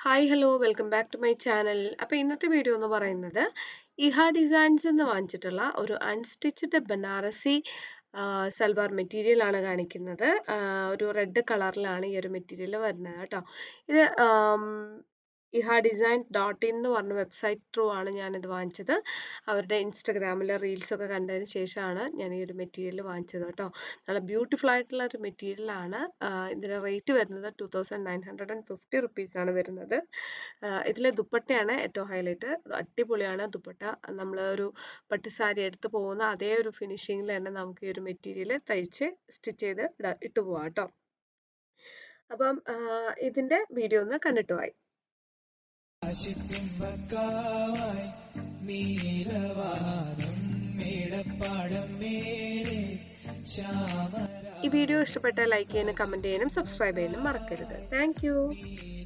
Hi hello welcome back to my channel. അപ്പോൾ ഇന്നത്തെ video എന്ന് പറയുന്നത് ഇഹ ഡിസൈൻസ് എന്ന് വാങ്ങിച്ചിട്ടുള്ള ഒരു അൺസ്റ്റിച്ച്ഡ് ബനാറസി സൽവാർ മെറ്റീരിയൽ ആണ് കാണിക്കുന്നത്. ഒരു റെഡ് കളറിലാണ് ഈ ഒരു മെറ്റീരിയൽ വരുന്നത് കേട്ടോ. ഇത് ഇഹ ഡിസൈൻ ഡോട്ട് ഇൻ എന്ന് പറഞ്ഞ വെബ്സൈറ്റ് ത്രൂ ആണ് ഞാനിത് വാങ്ങിച്ചത്. അവരുടെ ഇൻസ്റ്റഗ്രാമിലെ റീൽസൊക്കെ കണ്ടതിന് ശേഷമാണ് ഞാൻ ഈ ഒരു മെറ്റീരിയൽ വാങ്ങിച്ചത് കേട്ടോ. നല്ല ബ്യൂട്ടിഫുൾ ആയിട്ടുള്ള ഒരു മെറ്റീരിയലാണ്. ഇതിൻ്റെ റേറ്റ് വരുന്നത് 2950 റുപ്പീസാണ് വരുന്നത്. ഇതിലെ ദുപ്പട്ടയാണ് ഏറ്റവും ഹൈലൈറ്റ്. അടിപൊളിയാണ് ദുപ്പട്ട. നമ്മൾ ഒരു പട്ടുസാരി എടുത്ത് പോകുന്ന അതേ ഒരു ഫിനിഷിങ്ങിൽ തന്നെ നമുക്ക് ഈ ഒരു മെറ്റീരിയൽ തയ്ച്ച് സ്റ്റിച്ച് ചെയ്ത് ഇട്ട് പോവാം കേട്ടോ. അപ്പം ഇതിൻ്റെ വീഡിയോ ഒന്ന് കണ്ടിട്ട് പോയി. ഈ വീഡിയോ ഇഷ്ടപ്പെട്ടാൽ ലൈക്ക് ചെയ്യാനും കമൻറ്റ് ചെയ്യാനും സബ്സ്ക്രൈബ് ചെയ്യാനും മറക്കരുത്. താങ്ക്